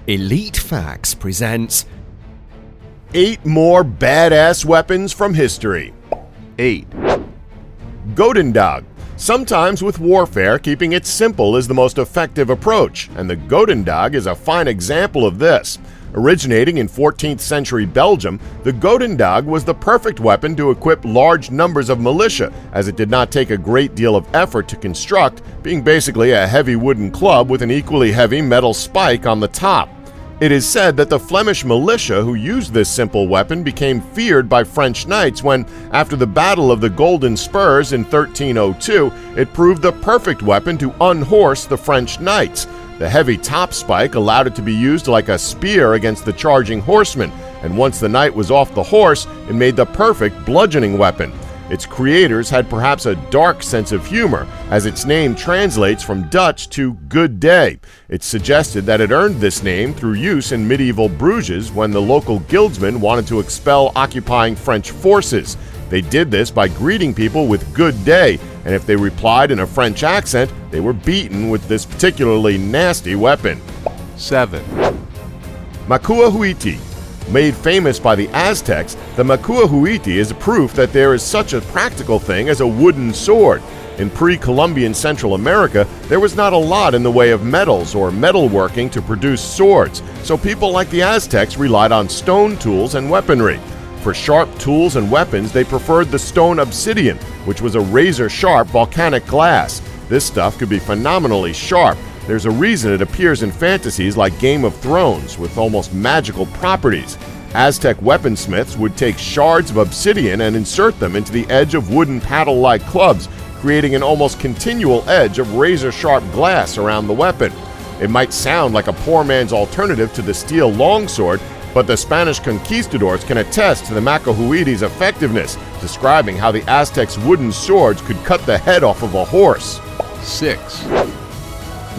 Elite Facts presents 8 more badass weapons from history. 8. Goedendag. Sometimes with warfare, keeping it simple is the most effective approach, and the Goedendag is a fine example of this. Originating in 14th century Belgium, the Goedendag was the perfect weapon to equip large numbers of militia, as it did not take a great deal of effort to construct, being basically a heavy wooden club with an equally heavy metal spike on the top. It is said that the Flemish militia who used this simple weapon became feared by French knights when, after the Battle of the Golden Spurs in 1302, it proved the perfect weapon to unhorse the French knights. The heavy top spike allowed it to be used like a spear against the charging horsemen, and once the knight was off the horse, it made the perfect bludgeoning weapon. Its creators had perhaps a dark sense of humor, as its name translates from Dutch to good day. It's suggested that it earned this name through use in medieval Bruges when the local guildsmen wanted to expel occupying French forces. They did this by greeting people with good day, and if they replied in a French accent, they were beaten with this particularly nasty weapon. 7. Meteor Hammer. Made famous by the Aztecs, the Meteor Hammer is proof that there is such a practical thing as a wooden sword. In pre-Columbian Central America, there was not a lot in the way of metals or metalworking to produce swords, so people like the Aztecs relied on stone tools and weaponry. For sharp tools and weapons, they preferred the stone obsidian, which was a razor-sharp volcanic glass. This stuff could be phenomenally sharp. There's a reason it appears in fantasies like Game of Thrones, with almost magical properties. Aztec weaponsmiths would take shards of obsidian and insert them into the edge of wooden paddle-like clubs, creating an almost continual edge of razor-sharp glass around the weapon. It might sound like a poor man's alternative to the steel longsword, but the Spanish conquistadors can attest to the Meteor Hammer's effectiveness, describing how the Aztecs' wooden swords could cut the head off of a horse. 6.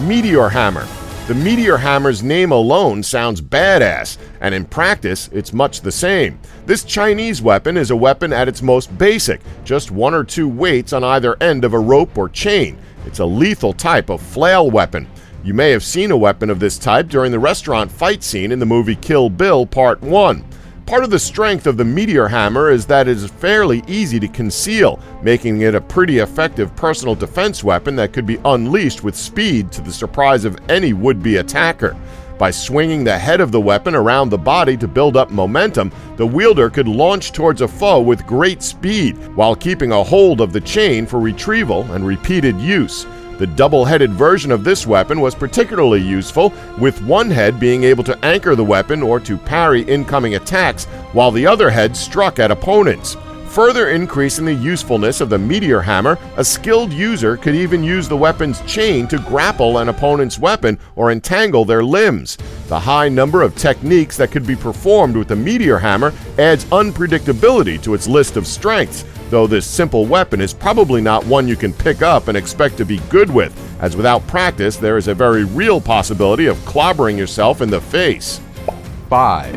Meteor Hammer. The Meteor Hammer's name alone sounds badass, and in practice, it's much the same. This Chinese weapon is a weapon at its most basic, just 1 or 2 weights on either end of a rope or chain. It's a lethal type of flail weapon. You may have seen a weapon of this type during the restaurant fight scene in the movie Kill Bill Part 1. Part of the strength of the Meteor Hammer is that it is fairly easy to conceal, making it a pretty effective personal defense weapon that could be unleashed with speed to the surprise of any would-be attacker. By swinging the head of the weapon around the body to build up momentum, the wielder could launch towards a foe with great speed while keeping a hold of the chain for retrieval and repeated use. The double-headed version of this weapon was particularly useful, with one head being able to anchor the weapon or to parry incoming attacks, while the other head struck at opponents. Further increasing the usefulness of the Meteor Hammer, a skilled user could even use the weapon's chain to grapple an opponent's weapon or entangle their limbs. The high number of techniques that could be performed with the Meteor Hammer adds unpredictability to its list of strengths, though this simple weapon is probably not one you can pick up and expect to be good with, as without practice there is a very real possibility of clobbering yourself in the face. 5.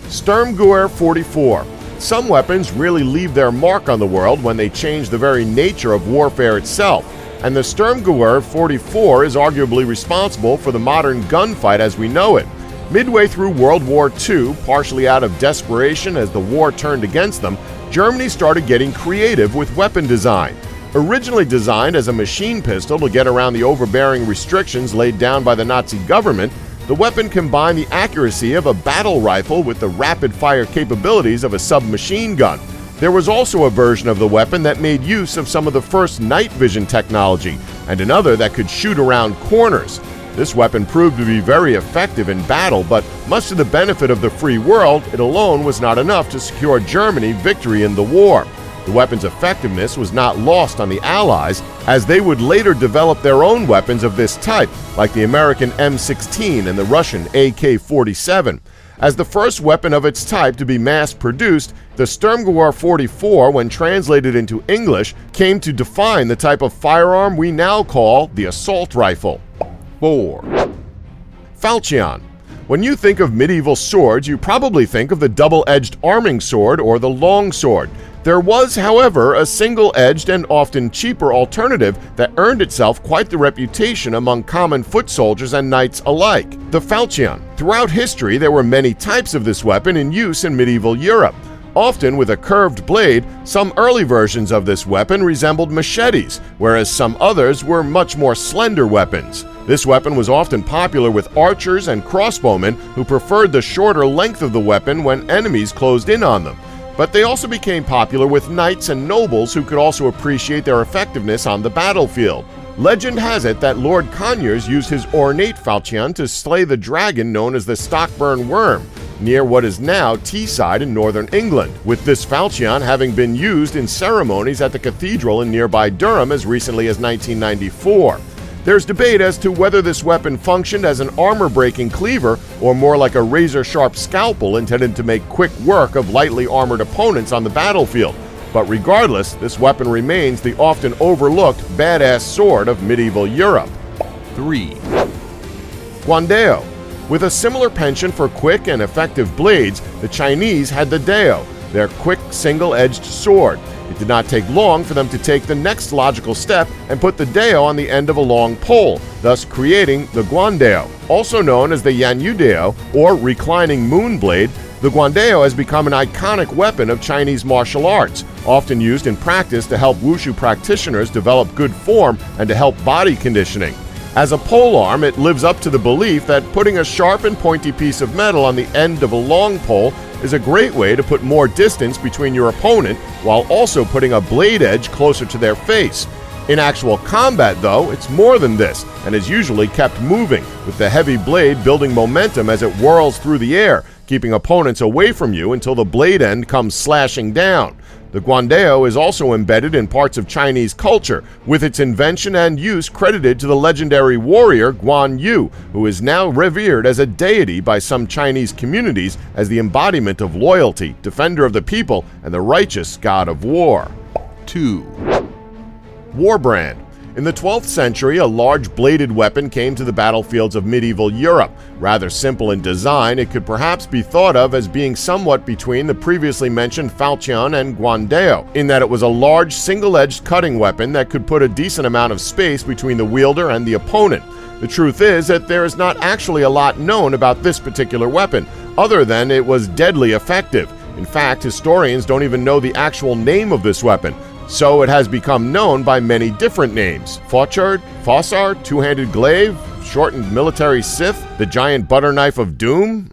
Sturmgewehr 44. Some weapons really leave their mark on the world when they change the very nature of warfare itself, and the Sturmgewehr 44 is arguably responsible for the modern gunfight as we know it. Midway through World War II, partially out of desperation as the war turned against them, Germany started getting creative with weapon design. Originally designed as a machine pistol to get around the overbearing restrictions laid down by the Nazi government, the weapon combined the accuracy of a battle rifle with the rapid-fire capabilities of a submachine gun. There was also a version of the weapon that made use of some of the first night vision technology, and another that could shoot around corners. This weapon proved to be very effective in battle, but much to the benefit of the free world, it alone was not enough to secure Germany victory in the war. The weapon's effectiveness was not lost on the Allies, as they would later develop their own weapons of this type, like the American M16 and the Russian AK-47. As the first weapon of its type to be mass-produced, the Sturmgewehr 44, when translated into English, came to define the type of firearm we now call the assault rifle. 4. Falchion. When you think of medieval swords, you probably think of the double-edged arming sword or the longsword. There was, however, a single-edged and often cheaper alternative that earned itself quite the reputation among common foot soldiers and knights alike: the Falchion. Throughout history, there were many types of this weapon in use in medieval Europe. Often with a curved blade, some early versions of this weapon resembled machetes, whereas some others were much more slender weapons. This weapon was often popular with archers and crossbowmen who preferred the shorter length of the weapon when enemies closed in on them. But they also became popular with knights and nobles who could also appreciate their effectiveness on the battlefield. Legend has it that Lord Conyers used his ornate falchion to slay the dragon known as the Stockburn Worm, near what is now Teesside in northern England, with this falchion having been used in ceremonies at the cathedral in nearby Durham as recently as 1994. There's debate as to whether this weapon functioned as an armor-breaking cleaver or more like a razor-sharp scalpel intended to make quick work of lightly armored opponents on the battlefield. But regardless, this weapon remains the often overlooked badass sword of medieval Europe. 3. Guan Deo. With a similar penchant for quick and effective blades, the Chinese had the Deo, their quick single-edged sword. It did not take long for them to take the next logical step and put the Deo on the end of a long pole, thus creating the Guan Deo. Also known as the Yanyu Deo or reclining moon blade, the Guan Deo has become an iconic weapon of Chinese martial arts, often used in practice to help wushu practitioners develop good form and to help body conditioning. As a polearm, it lives up to the belief that putting a sharp and pointy piece of metal on the end of a long pole is a great way to put more distance between your opponent while also putting a blade edge closer to their face. In actual combat, though, it's more than this and is usually kept moving, with the heavy blade building momentum as it whirls through the air, keeping opponents away from you until the blade end comes slashing down. The Guan Deo is also embedded in parts of Chinese culture, with its invention and use credited to the legendary warrior Guan Yu, who is now revered as a deity by some Chinese communities as the embodiment of loyalty, defender of the people, and the righteous god of war. 2. Warbrand. In the 12th century, a large bladed weapon came to the battlefields of medieval Europe. Rather simple in design, it could perhaps be thought of as being somewhat between the previously mentioned Falchion and Guan Deo, in that it was a large single-edged cutting weapon that could put a decent amount of space between the wielder and the opponent. The truth is that there is not actually a lot known about this particular weapon, other than it was deadly effective. In fact, historians don't even know the actual name of this weapon, so it has become known by many different names: Fauchard, Fossar, Two-Handed Glaive, Shortened Military Scythe, the Giant Butter Knife of Doom.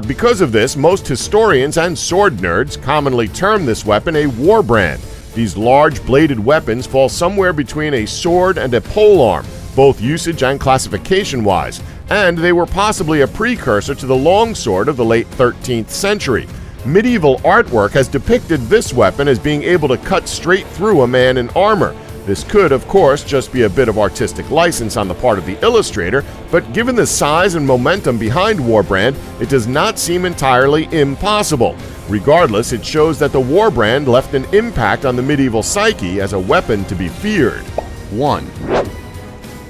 Because of this, most historians and sword nerds commonly term this weapon a warbrand. These large bladed weapons fall somewhere between a sword and a polearm, both usage and classification-wise, and they were possibly a precursor to the longsword of the late 13th century. Medieval artwork has depicted this weapon as being able to cut straight through a man in armor. This could, of course, just be a bit of artistic license on the part of the illustrator, but given the size and momentum behind Warbrand, it does not seem entirely impossible. Regardless, it shows that the Warbrand left an impact on the medieval psyche as a weapon to be feared. 1.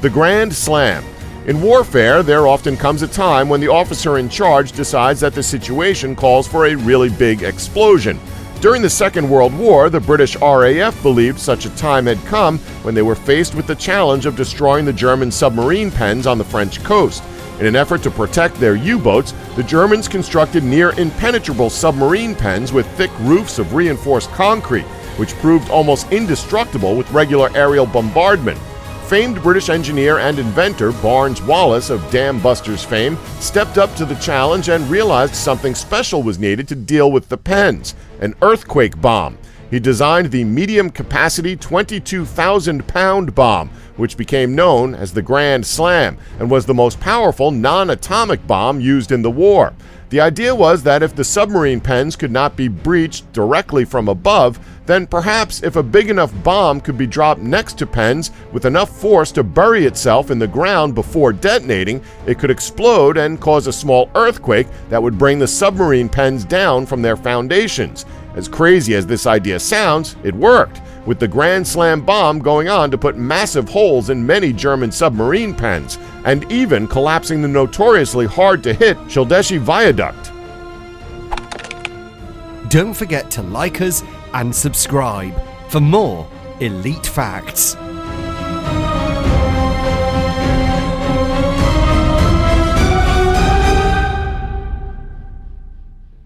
The Grand Slam. In warfare, there often comes a time when the officer in charge decides that the situation calls for a really big explosion. During the Second World War, the British RAF believed such a time had come when they were faced with the challenge of destroying the German submarine pens on the French coast. In an effort to protect their U-boats, the Germans constructed near-impenetrable submarine pens with thick roofs of reinforced concrete, which proved almost indestructible with regular aerial bombardment. Famed British engineer and inventor Barnes Wallis of Dam Busters fame stepped up to the challenge and realized something special was needed to deal with the pens: an earthquake bomb. He designed the medium-capacity 22,000-pound bomb, which became known as the Grand Slam and was the most powerful non-atomic bomb used in the war. The idea was that if the submarine pens could not be breached directly from above, then perhaps if a big enough bomb could be dropped next to pens with enough force to bury itself in the ground before detonating, it could explode and cause a small earthquake that would bring the submarine pens down from their foundations. As crazy as this idea sounds, it worked, with the Grand Slam bomb going on to put massive holes in many German submarine pens, and even collapsing the notoriously hard-to-hit Schildeschi Viaduct. Don't forget to like us and subscribe for more elite facts.